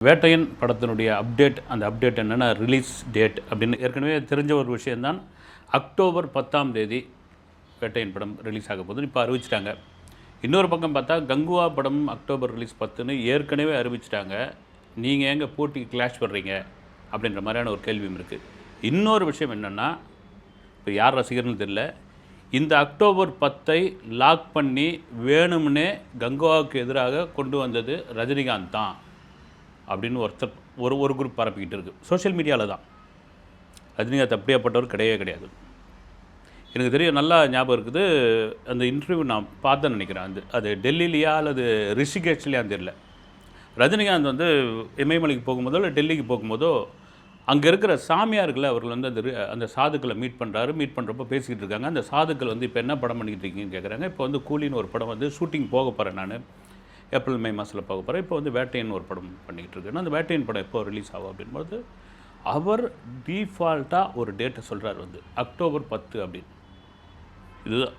வேட்டையன் படத்தினுடைய அந்த அப்டேட் என்னென்னா ரிலீஸ் டேட் அப்படின்னு ஏற்கனவே தெரிஞ்ச ஒரு விஷயந்தான். அக்டோபர் 10ஆம் தேதி வேட்டையன் படம் ரிலீஸ் ஆக போகுதுன்னு இப்போ அறிவிச்சிட்டாங்க. இன்னொரு பக்கம் பார்த்தா கங்குவா படம் அக்டோபர் ரிலீஸ் 10ன்னு ஏற்கனவே அறிவிச்சிட்டாங்க. நீங்கள் எங்கே போட்டி கிளாஷ் பண்ணுறீங்க அப்படின்ற மாதிரியான ஒரு கேள்வியும் இருக்குது. இன்னொரு விஷயம் என்னென்னா, இப்போ யார் ரசிகர்னு தெரியல, இந்த அக்டோபர் 10ஐ லாக் பண்ணி வேணும்னே கங்குவாவுக்கு எதிராக கொண்டு வந்தது ரஜினிகாந்த் தான் அப்படின்னு ஒரு குரூப் பரப்பிக்கிட்டு இருக்குது. சோஷியல் மீடியாவில் தான். ரஜினிகாந்த் அப்படியேப்பட்டவர் கிடையாது. எனக்கு தெரியும், நல்லா ஞாபகம் இருக்குது. அந்த இன்டர்வியூ நான் பார்த்தேன்னு நினைக்கிறேன். அது டெல்லியிலையா அல்லது ரிஷிகேஷ்லையான்னு தெரியல. ரஜினிகாந்த் வந்து இமயமலைக்கு போகும்போதோ இல்லை டெல்லிக்கு போகும்போதோ அங்கே இருக்கிற சாமியார்களை அவர்கள் வந்து அந்த சாதுக்களை மீட் பண்ணுறப்போ பேசிக்கிட்டு இருக்காங்க. அந்த சாதுக்கள் வந்து இப்போ என்ன படம் பண்ணிக்கிட்டு இருக்கீங்கன்னு கேட்குறாங்க. இப்போ வந்து கூலின்னு ஒரு படம் வந்து ஷூட்டிங் போக போகிறேன், நான் ஏப்ரல் மே மாதத்தில் போக போகிறேன். இப்போ வந்து வேட்டையன் ஒரு படம் பண்ணிக்கிட்டு இருக்கேன்னா அந்த வேட்டையன் படம் எப்போ ரிலீஸ் ஆகும் அப்படின்போது அவர் டீஃபால்ட்டாக ஒரு டேட்டை சொல்கிறார், வந்து அக்டோபர் 10 அப்படின்னு. இதுதான்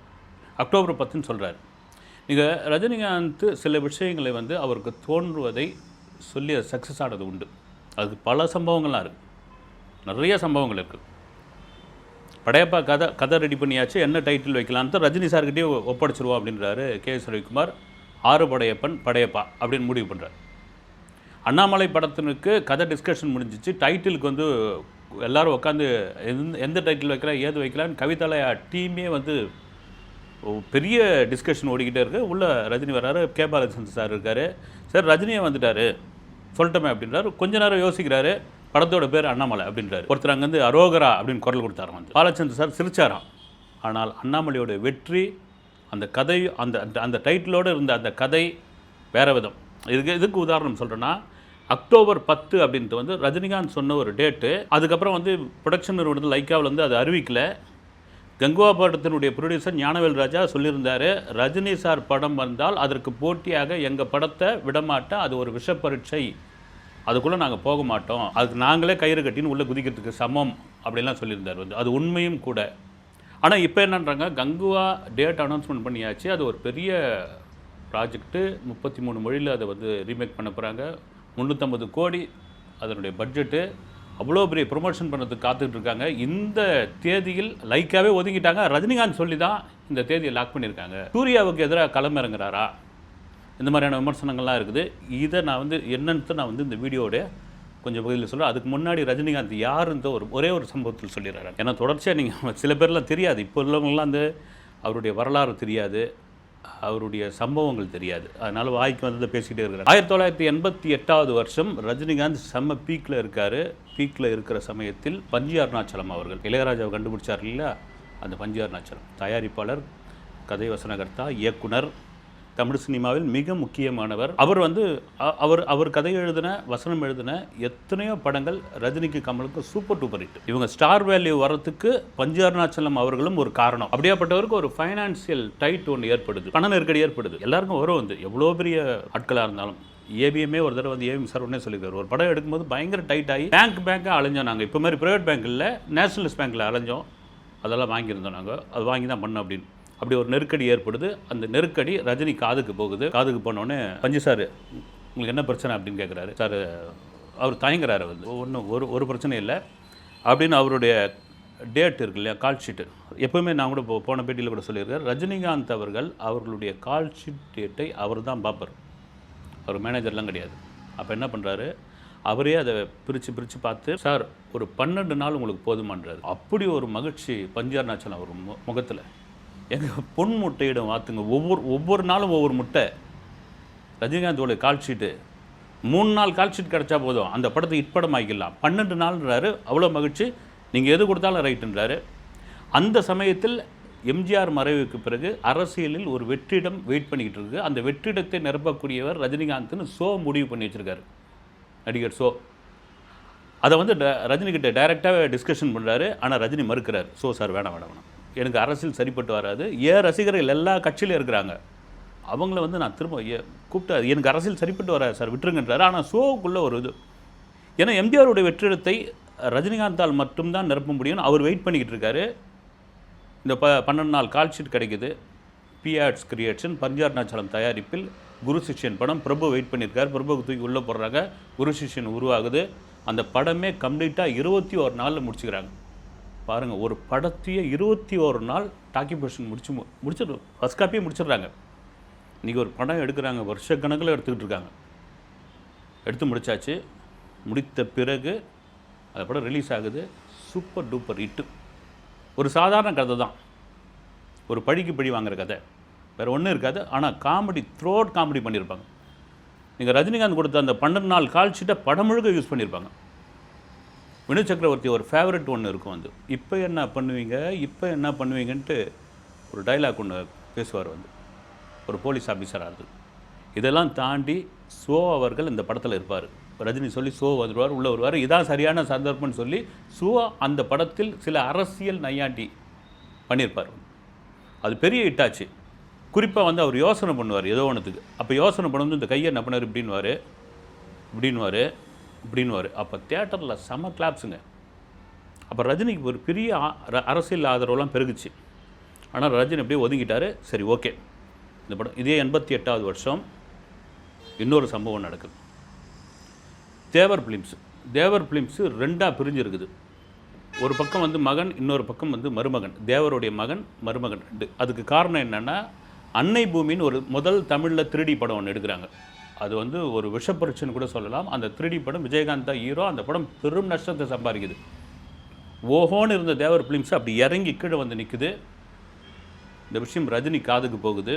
அக்டோபர் 10ன்னு சொல்கிறார். நீங்கள் ரஜினிகாந்த் சில விஷயங்களை வந்து அவருக்கு தோன்றுவதை சொல்லி அது சக்ஸஸ் ஆனது உண்டு. அதுக்கு பல சம்பவங்கள்லாம் இருக்குது, நிறைய சம்பவங்கள் இருக்குது. படையப்பா கதை ரெடி பண்ணியாச்சு, என்ன டைட்டில் வைக்கலான்னு ரஜினி சார்கிட்டே ஒப்படைச்சிருவோம் அப்படின்றாரு கே.எஸ். ரவிக்குமார். 6 படையப்பா அப்படின்னு முடிவு பண்ணுறார். அண்ணாமலை படத்தினுக்கு கதை டிஸ்கஷன் முடிஞ்சிச்சு. டைட்டிலுக்கு வந்து எல்லோரும் உட்காந்து எந்த டைட்டில் வைக்கலாம் ஏது வைக்கலான்னு கவிதாலயா டீமே வந்து பெரிய டிஸ்கஷன் ஓடிக்கிட்டே இருக்குது. உள்ளே ரஜினி வர்றாரு, கே. பாலச்சந்திரன் சார் இருக்கார். சார் ரஜினியை வந்துட்டார் சொல்லட்டோமே அப்படின்றாரு. கொஞ்ச நேரம் யோசிக்கிறாரு. படத்தோட பேர் அண்ணாமலை அப்படின்றாரு. ஒருத்தர் அங்கேருந்து அரோகரா அப்படின்னு குரல் கொடுத்தாராம். வந்து பாலச்சந்திரன் சார் சிரிச்சாராம். ஆனால் அண்ணாமலையோட வெற்றி, அந்த கதை, அந்த டைட்டிலோடு இருந்த அந்த கதை வேறு விதம். இதுக்கு உதாரணம் சொல்கிறேன்னா, அக்டோபர் 10 அப்படின்ட்டு வந்து ரஜினிகாந்த் சொன்ன ஒரு டேட்டு. அதுக்கப்புறம் வந்து ப்ரொடக்ஷன் நிறுவனத்தில் லைக்காவில் வந்து அது அறிவிக்கலை. கங்குவா படத்தினுடைய ப்ரொடியூசர் ஞானவேல் ராஜா சொல்லியிருந்தார், ரஜினி சார் படம் வந்தால் அதற்கு போட்டியாக எங்கள் படத்தை விடமாட்டேன், அது ஒரு விஷப்பரீட்சை, அதுக்குள்ளே நாங்கள் போக மாட்டோம், அதுக்கு நாங்களே கயிறு கட்டின்னு உள்ளே குதிக்கிறதுக்கு சமம் அப்படின்லாம் சொல்லியிருந்தார். வந்து அது உண்மையும் கூட. ஆனால் இப்போ என்னன்றாங்க, கங்குவா டேட் அனௌன்ஸ்மெண்ட் பண்ணியாச்சு, அது ஒரு பெரிய ப்ராஜெக்ட்டு, 33 மொழியில் அதை வந்து ரீமேக் பண்ண போகிறாங்க, 350 கோடி அதனுடைய பட்ஜெட்டு, அவ்வளோ பெரிய ப்ரொமோஷன் பண்ணுறதுக்கு காத்துக்கிட்டு இருக்காங்க. இந்த தேதியில் லைக்காகவே ஒதுக்கிட்டாங்க. ரஜினிகாந்த் சொல்லி தான் இந்த தேதியை லாக் பண்ணியிருக்காங்க. சூர்யாவுக்கு எதிராக களமிறங்குறாரா, இந்த மாதிரியான விமர்சனங்கள்லாம் இருக்குது. இதை நான் வந்து என்னன்னு நான் வந்து இந்த வீடியோட கொஞ்சம் பகுதியில் சொல்கிறேன். அதுக்கு முன்னாடி ரஜினிகாந்த் யாருன்ற ஒரே ஒரு சம்பவத்தில் சொல்லிடுறாரு. ஏன்னா தொடர்ச்சியாக நீங்கள் சில பேர்லாம் தெரியாது, இப்போ உள்ளவங்களாம் வந்து அவருடைய வரலாறு தெரியாது, அவருடைய சம்பவங்கள் தெரியாது, அதனால் வாய்க்கு வந்ததை பேசிக்கிட்டே இருக்கிறார். 1988 வருஷம் ரஜினிகாந்த் செம்ம பீக்கில் இருக்கார். பீக்கில் இருக்கிற சமயத்தில் பஞ்சி அருணாச்சலம் அவர்கள், இளையராஜாவை கண்டுபிடிச்சார் இல்லையா, அந்த பஞ்சி அருணாச்சலம் தயாரிப்பாளர், கதை வசனகர்த்தா, இயக்குனர், தமிழ் சினிமாவில் மிக முக்கியமானவர். அவர் வந்து அவர் கதை எழுதின, வசனம் எழுதின எத்தனையோ படங்கள் ரஜினிக்கு கமலுக்கு சூப்பர் டூப்பர் ஹிட். இவங்க ஸ்டார் வேல்யூ வரத்துக்கு பஞ்சி அருணாச்சலம் அவர்களும் ஒரு காரணம். அப்படியாப்பட்டவருக்கு ஒரு ஃபைனான்சியல் டைட் ஒன்று ஏற்படுது, பண நெருக்கடி ஏற்படுது. எல்லாருக்கும் வரும் வந்து, எவ்வளோ பெரிய ஆட்களாக இருந்தாலும். ஏபிஎம்மே ஒரு தடவை வந்து ஏபிஎம் சார் உடனே சொல்லியிருக்காரு, ஒரு படம் எடுக்கும்போது பயங்கர டைட் ஆகி பேங்காக அலைஞ்சோம் நாங்கள். இப்போ மாதிரி ப்ரைவேட் பேங்க் இல்லை, நேஷனலிஸ்ட் பேங்க்கில் அலைஞ்சோம், அதெல்லாம் வாங்கியிருந்தோம் நாங்கள், அது வாங்கி தான் பண்ணோம் அப்படின்னு. அப்படி ஒரு நெருக்கடி ஏற்படுது. அந்த நெருக்கடி ரஜினி காதுக்கு போகுது. காதுக்கு போனோடனே பஞ்சு சார் உங்களுக்கு என்ன பிரச்சனை அப்படின்னு கேட்குறாரு. சார் அவர் தயங்குறாரு, வந்து ஒன்றும் ஒரு பிரச்சனை இல்லை அப்படின்னு. அவருடைய டேட் இருக்கு இல்லையா, கால் ஷீட்டு, எப்போவுமே நான் கூட போன பேட்டியில் கூட சொல்லியிருக்காரு, ரஜினிகாந்த் அவர்களுடைய கால் ஷீட் டேட்டை அவர் தான் பார்ப்பார், அவர் மேனேஜர்லாம் கிடையாது. அப்போ என்ன பண்ணுறாரு, அவரே அதை பிரித்து பார்த்து, சார் ஒரு 12 நாள் உங்களுக்கு போதுமான்றாரு. அப்படி ஒரு மகிழ்ச்சி பஞ்சி அருணாச்சலம் அவர் முகத்தில். எங்கள் பொன் முட்டையிடம் வாத்துங்க, ஒவ்வொரு நாளும் ஒவ்வொரு முட்டை. ரஜினிகாந்தோட கால் ஷீட்டு 3 நாள் கால் ஷீட் கிடச்சா போதும், அந்த படத்தை படம் ஆகிக்கலாம். 12 நாள்ன்றாரு, அவ்வளோ மகிழ்ச்சி, நீங்கள் எது கொடுத்தாலும் ரைட்டுன்றாரு. அந்த சமயத்தில் எம்ஜிஆர் மறைவுக்கு பிறகு அரசியலில் ஒரு வெற்றிடம் வெயிட் பண்ணிக்கிட்டு இருக்குது. அந்த வெற்றிடத்தை நிரப்பக்கூடியவர் ரஜினிகாந்த்னு முடிவு பண்ணி வச்சுருக்காரு, நடிகர் அதை வந்து ரஜினிகிட்ட டைரெக்டாக டிஸ்கஷன் பண்ணுறாரு. ஆனால் ரஜினி மறுக்கிறார். சார் வேணாம், எனக்கு அரசியல் சரிப்பட்டு வராது. ரசிகர்கள் எல்லா கட்சியிலும் இருக்கிறாங்க, அவங்கள வந்து நான் திரும்ப கூப்பிட்டு எனக்கு அரசியல் சரிப்பட்டு வராது சார், விட்டுருங்கன்றாரு. ஆனால் ஷோவுக்குள்ளே ஒரு இது, ஏன்னா எம்ஜிஆருடைய வெற்றிடத்தை ரஜினிகாந்தால் மட்டும்தான் நிரப்ப முடியும்னு அவர் வெயிட் பண்ணிக்கிட்டு இருக்காரு. இந்த 12 நாள் கால் ஷீட் கிடைக்குது. பிஆர்ட்ஸ் கிரியேஷன், பஞ்சி அருணாச்சலம் தயாரிப்பில் குரு சிஷ்யன் படம். பிரபு வெயிட் பண்ணியிருக்கார், பிரபுக்கு தூக்கி உள்ளே போடுறாங்க, குரு சிஷ்யன் உருவாகுது. அந்த படமே கம்ப்ளீட்டாக 21 நாளில் முடிச்சுக்கிறாங்க. பாருங்கள், ஒரு படத்தையே 21 நாள் டாக்கி போர்ஷன் முடிச்சிடு ஃபஸ்ட் காப்பியே முடிச்சிடுறாங்க. இன்றைக்கி ஒரு படம் எடுக்கிறாங்க, வருஷக்கணக்கில் எடுத்துக்கிட்டு இருக்காங்க. எடுத்து முடித்தாச்சு. முடித்த பிறகு அந்த படம் ரிலீஸ் ஆகுது. Super duper hit. ஒரு சாதாரண கதை தான், ஒரு பழிக்கு பழி வாங்குற கதை, வேறு ஒன்றும் இருக்காது. ஆனால் காமெடி, த்ரோட் காமெடி பண்ணியிருப்பாங்க. நீங்கள் ரஜினிகாந்த் கொடுத்த அந்த 12 நாள் கால் ஷீட்டை படம் முழுக்க யூஸ் பண்ணியிருப்பாங்க. வினு சக்கரவர்த்தி ஒரு ஃபேவரட் ஒன்று இருக்கும், வந்து இப்போ என்ன பண்ணுவீங்க, இப்போ என்ன பண்ணுவீங்கன்ட்டு ஒரு டைலாக் ஒன்று பேசுவார், வந்து ஒரு போலீஸ் ஆஃபீஸராக இருக்குது. இதெல்லாம் தாண்டி சோ அவர்கள் இந்த படத்தில் இருப்பார். ரஜினி சொல்லி சோ வந்துடுவார், உள்ளே வருவார். இதான் சரியான சந்தர்ப்பம்னு சொல்லி சோ அந்த படத்தில் சில அரசியல் நையாண்டி பண்ணியிருப்பார். அது பெரிய ஹிட்டாச்சு. குறிப்பாக வந்து அவர் யோசனை பண்ணுவார் ஏதோ ஒன்றுத்துக்கு. அப்போ யோசனை பண்ணும்போது இந்த கையை என்ன பண்ணார், இப்படின்வார். அப்போ தியேட்டரில் செம கிளாப்ஸுங்க. அப்போ ரஜினிக்கு ஒரு பெரிய அரசியல் ஆதரவுலாம் பெருகுச்சு. ஆனால் ரஜினி அப்படியே ஒதுங்கிட்டார். சரி, ஓகே. இந்த படம் இதே 88வது வருஷம் இன்னொரு சம்பவம் நடக்குது. தேவர் ஃபிலிம்ஸு 2ஆக பிரிஞ்சிருக்குது. ஒரு பக்கம் வந்து மகன், இன்னொரு பக்கம் வந்து மருமகன். தேவருடைய மகன், மருமகன் 2. அதுக்கு காரணம் என்னென்னா, அன்னை பூமின்னு ஒரு முதல் தமிழில் 3D படம் ஒன்று எடுக்கிறாங்க. அது வந்து ஒரு விஷப்பரிச்சுன்னு கூட சொல்லலாம். அந்த 3D படம் விஜயகாந்த் தான் ஹீரோ. அந்த படம் பெரும் நஷ்டத்தை சம்பாதிக்குது. ஓஹோன்னு இருந்த தேவர் ஃபிலிம்ஸ் அப்படி இறங்கி கீழே வந்து நிற்குது. இந்த விஷயம் ரஜினி காதுக்கு போகுது.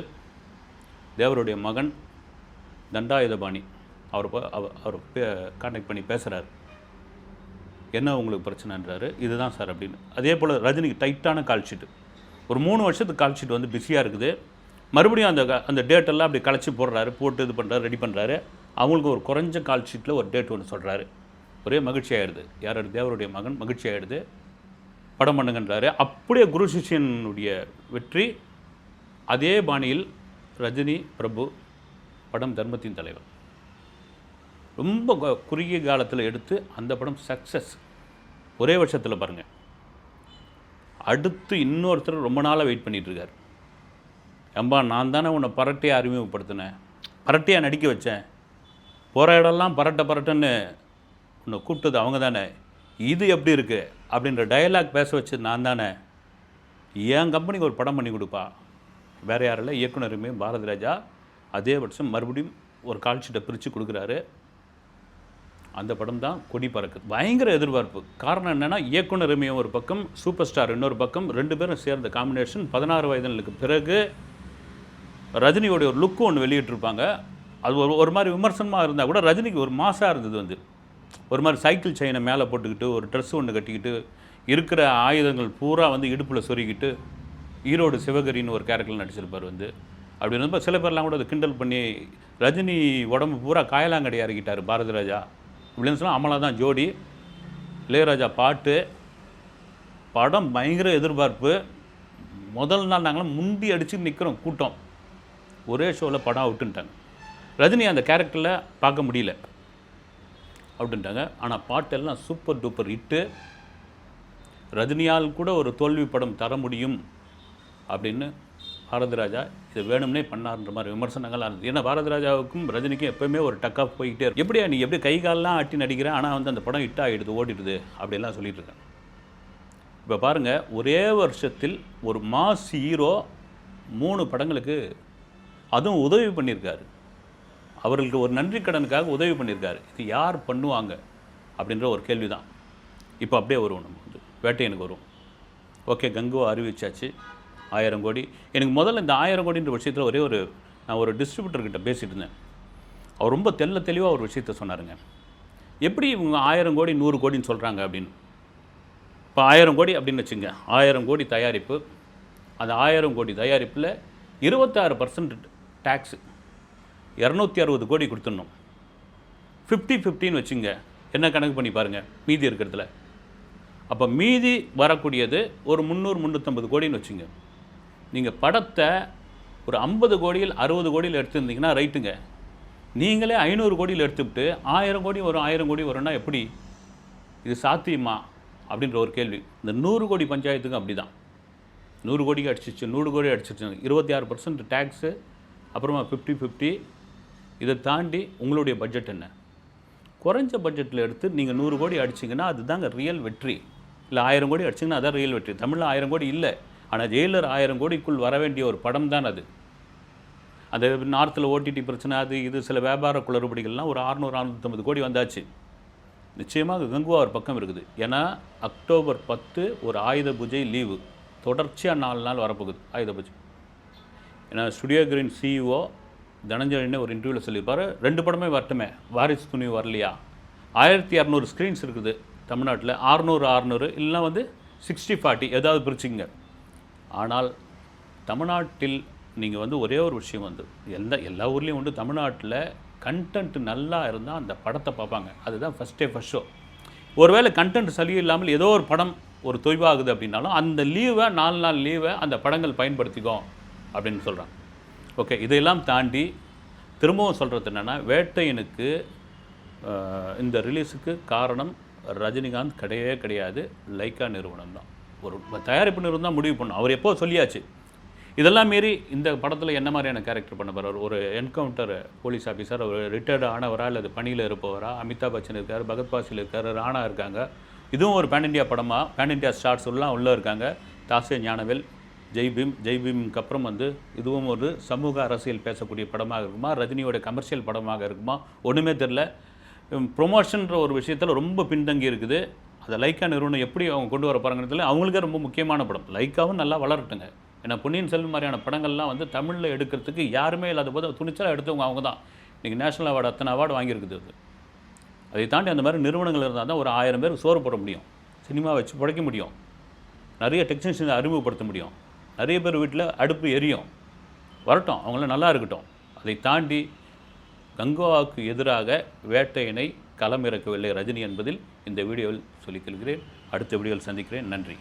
தேவருடைய மகன் தண்டாயுதபாணி அவர் கான்டாக்ட் பண்ணி பேசுகிறார். என்ன உங்களுக்கு பிரச்சனைன்றாரு. இதுதான் சார் அப்படின்னு. அதே போல் ரஜினிக்கு டைட்டான கால் ஷீட்டு. ஒரு 3 வருஷத்துக்கு கால் ஷீட் வந்து பிஸியாக இருக்குது. மறுபடியும் அந்த டேட்டெல்லாம் அப்படி கலைச்சி போட்டு இது பண்ணுறாரு, ரெடி பண்ணுறாரு. அவங்களுக்கு ஒரு குறைஞ்ச கால் ஷீட்டில் ஒரு டேட் ஒன்று சொல்கிறாரு. ஒரே மகிழ்ச்சி ஆகிடுது. யார், தேவருடைய மகன் மகிழ்ச்சி ஆகிடுது. படம் பண்ணுங்கன்றாரு. அப்படியே குரு சிஷ்யனுடைய வெற்றி. அதே பாணியில் ரஜினி, பிரபு படம் தர்மத்தின் தலைவர் ரொம்ப குறுகிய காலத்தில் எடுத்து அந்த படம் சக்ஸஸ். ஒரே வருஷத்தில் பாருங்கள். அடுத்து இன்னொருத்தர் ரொம்ப நாளாக வெயிட் பண்ணிகிட்ருக்கார். ஏம்பா, நான் தானே உன்னை பரட்டையாக அறிமுகப்படுத்தினேன், பரட்டையாக நடிக்க வச்சேன், போகிற இடம்லாம் பரட்டன்னு உன்னை கூப்பிட்டது அவங்க தானே, இது எப்படி இருக்குது அப்படின்ற டயலாக் பேச வச்சு நான் தானே, என் கம்பெனிக்கு ஒரு படம் பண்ணி கொடுப்பா. வேறு யாரும் இல்லை, இயக்குனருமே பாரதி ராஜா. அதே வருஷம் மறுபடியும் ஒரு கால் ஷீட்டை பிரித்து கொடுக்குறாரு. அந்த படம் தான் கொடி பறக்குது. பயங்கர எதிர்பார்ப்பு. காரணம் என்னென்னா, இயக்குனருமே ஒரு பக்கம், சூப்பர் ஸ்டார் இன்னொரு பக்கம், 2 பேரும் சேர்ந்த காம்பினேஷன். 16 வயதினருக்கு பிறகு ரஜினியோடைய ஒரு லுக்கு ஒன்று வெளியிட்டிருப்பாங்க. அது ஒரு மாதிரி விமர்சனமாக இருந்தால் கூட ரஜினிக்கு ஒரு மாசாக இருந்தது. வந்து ஒரு மாதிரி சைக்கிள் செயினை மேலே போட்டுக்கிட்டு, ஒரு ட்ரெஸ் ஒன்று கட்டிக்கிட்டு, இருக்கிற ஆயுதங்கள் பூரா வந்து இடுப்பில் சொருகிட்டு, ஈரோடு சிவகரின்னு ஒரு கேரக்டரில் நடிச்சிருப்பார். வந்து அப்படி இருந்தப்போ சில பேர்லாம் கூட அதை கிண்டல் பண்ணி, ரஜினி உடம்பு பூரா காயலாங்கடை இறக்கிட்டார் பாரதி ராஜா இப்படின்னு சொன்னால், அமலா தான் ஜோடி, இளையராஜா பாட்டு. படம் பயங்கர எதிர்பார்ப்பு. முதல் நாள் நாங்களாம் முண்டி அடித்து நிற்கிறோம் கூட்டம். ஒரே ஷோவில் படம் அவுட்டுன்ட்டாங்க. ரஜினி அந்த கேரக்டரில் பார்க்க முடியல, அவுட்டுன்ட்டாங்க. ஆனால் பாட்டெல்லாம் சூப்பர் டூப்பர் ஹிட்டு. ரஜினியால் கூட ஒரு தோல்வி படம் தர முடியும் அப்படின்னு பாரதி ராஜா இதை வேணும்னே பண்ணார்ன்ற மாதிரி விமர்சனங்கள்லாம் இருந்தது. ஏன்னா பாரதி ராஜாவுக்கும் ரஜினிக்கும் எப்போயுமே ஒரு டக்காக போய்கிட்டே இருக்கும். எப்படியா நீ எப்படி கை காலெலாம் ஆட்டி நடிக்கிறேன், ஆனால் வந்து அந்த படம் ஹிட் ஆகிடுது, ஓடிடுது அப்படின்லாம் சொல்லிட்டு இருக்கேன். இப்போ பாருங்கள், ஒரே வருஷத்தில் ஒரு மாஸ் ஹீரோ 3 படங்களுக்கு அதுவும் உதவி பண்ணியிருக்காரு. அவர்களுக்கு ஒரு நன்றி கடனுக்காக உதவி பண்ணியிருக்காரு. இது யார் பண்ணுவாங்க அப்படின்ற ஒரு கேள்வி தான். இப்போ அப்படியே வருவோம், நம்ம வந்து வேட்டையனுக்கு வருவோம். ஓகே, கங்குவா அறிவிச்சாச்சு 1000 கோடி. எனக்கு முதல்ல இந்த 1000 கோடின்ற விஷயத்தில் நான் ஒரு டிஸ்ட்ரிபியூட்டர்கிட்ட பேசிகிட்டு இருந்தேன். அவர் ரொம்ப தெளிவாக ஒரு விஷயத்த சொன்னாருங்க. எப்படி இவங்க 1000 கோடி 100 கோடின்னு சொல்கிறாங்க அப்படின்னு. இப்போ 1000 கோடி அப்படின்னு வச்சுங்க, 1000 கோடி தயாரிப்பு. அந்த 1000 கோடி தயாரிப்பில் 26% டேக்ஸு, 260 கோடி கொடுத்துடணும். 50-50ன்னு வச்சுங்க, என்ன கணக்கு பண்ணி பாருங்கள் மீதி இருக்கிறதுல. அப்போ மீதி வரக்கூடியது ஒரு 300-350 கோடின்னு வச்சுங்க. நீங்கள் படத்தை ஒரு 50 கோடியில் 60 கோடியில் எடுத்துருந்தீங்கன்னா ரைட்டுங்க. நீங்களே 500 கோடியில் எடுத்துக்கிட்டு 1000 கோடி வரும் 1000 கோடி வரும்னா எப்படி இது சாத்தியமா அப்படின்ற ஒரு கேள்வி. இந்த 100 கோடி பஞ்சாயத்துக்கும் அப்படி தான். 100 கோடிக்கு அடிச்சிச்சு, 100 கோடி அடிச்சிச்சு, 26% டேக்ஸு, அப்புறமா 50-50, இதை தாண்டி உங்களுடைய பட்ஜெட் என்ன? குறைஞ்ச பட்ஜெட்டில் எடுத்து நீங்கள் 100 கோடி அடிச்சிங்கன்னா அதுதாங்க ரியல் வெற்றி. இல்லை 1000 கோடி அடிச்சிங்கன்னா அதான் ரியல் வெற்றி. தமிழில் 1000 கோடி இல்லை, ஆனால் ஜெயிலர் 1000 கோடிக்குள் வர வேண்டிய ஒரு படம் தான் அது. அந்த நார்த்தில் ஓடிடி பிரச்சனை, அது இது சில வியாபார குளறுபடிகள்லாம் ஒரு 600-650 கோடி வந்தாச்சு. நிச்சயமாக கங்குவா ஒரு பக்கம் இருக்குது. ஏன்னா அக்டோபர் 10 ஒரு ஆயுத பூஜை லீவு, தொடர்ச்சியாக 4 நாள் வரப்போகுது ஆயுத பூஜை. ஏன்னா ஸ்டுடியோ கிரீன் சிஇஓ தனஞ்சயனே ஒரு இன்டர்வியூவில் சொல்லியிருப்பார், 2 படமே வரட்டுமே, வாரிசு துணிவு வரலையா? 1200 ஸ்க்ரீன்ஸ் இருக்குது தமிழ்நாட்டில், 600 இல்லைனா வந்து 60-40 ஏதாவது பிரிச்சுங்க. ஆனால் தமிழ்நாட்டில் நீங்கள் வந்து ஒரே ஒரு விஷயம் வந்து எல்லா ஊர்லேயும் வந்து தமிழ்நாட்டில் கண்டென்ட் நல்லா இருந்தால் அந்த படத்தை பார்ப்பாங்க. அதுதான் ஃபஸ்ட் ஷோ. ஒருவேளை கண்டென்ட் சரியில்லாமல் ஏதோ ஒரு படம் ஒரு தொய்வாகுது அப்படின்னாலும் அந்த லீவை 4 நாள் லீவை அந்த படங்கள் பயன்படுத்திக்கும் அப்படின்னு சொல்கிறாங்க. ஓகே, இதையெல்லாம் தாண்டி திரும்பவும் சொல்கிறது என்னென்னா, வேட்டையனுக்கு இந்த ரிலீஸுக்கு காரணம் ரஜினிகாந்த் கிடையவே கிடையாது, லைக்கா நிறுவனம் தான். ஒரு தயாரிப்பு நிறுவனம் தான் முடிவு பண்ணும். அவர் எப்போ சொல்லியாச்சு. இதெல்லாம் மீறி இந்த படத்தில் என்ன மாதிரியான கேரக்டர் பண்ண போகிறார்? ஒரு என்கவுண்டர் போலீஸ் ஆஃபீஸர், ஒரு ரிட்டையர்டு ஆனவரா அல்லது பணியில் இருப்பவரா? அமிதாப் பச்சன் இருக்கார், பகத் பாசில் இருக்கார், ராணா இருக்காங்க. இதுவும் ஒரு பேன் இண்டியா படமாக, பேன் இண்டியா ஸ்டார்ஸ் எல்லாம் உள்ளே இருக்காங்க. தாசே ஞானவேல், ஜெய்பீம்க்கு அப்புறம் வந்து இதுவும் ஒரு சமூக அரசியல் பேசக்கூடிய படமாக இருக்குமா, ரஜினியோட கமர்ஷியல் படமாக இருக்குமா, ஒன்றுமே தெரில. ப்ரொமோஷன்ற ஒரு விஷயத்தில் ரொம்ப பின்தங்கி இருக்குது. அதை லைக்கா நிறுவனம் எப்படி அவங்க கொண்டு வர போகிறாங்கிறதுல அவங்களுக்கே ரொம்ப முக்கியமான படம். லைக்காவும் நல்லா வளரட்டுங்க. ஏன்னா பொன்னியின் செல்வன் மாதிரியான படங்கள்லாம் வந்து தமிழில் எடுக்கிறதுக்கு யாருமே இல்லாத போது துணிச்சலாக எடுத்தவங்க அவங்க தான். இன்றைக்கி நேஷனல் அவார்டு அத்தனை அவார்டு வாங்கியிருக்குது. அது அதை தாண்டி அந்த மாதிரி நிறுவனங்கள் இருந்தால் தான் ஒரு 1000 பேருக்கு சோறு போட முடியும், சினிமா வச்சு பிழைக்க முடியும், நிறைய டெக்னீஷியனை அறிமுகப்படுத்த முடியும், நிறைய பேர் வீட்டில் அடுப்பு எரியும். வரட்டும், அவங்களாம் நல்லா இருக்கட்டும். அதை தாண்டி கங்குவாவுக்கு எதிராக வேட்டையனை களமிறக்கவில்லை ரஜினி என்பதில் இந்த வீடியோவில் சொல்லிக் கொள்கிறேன். அடுத்த வீடியோவில் சந்திக்கிறேன். நன்றி.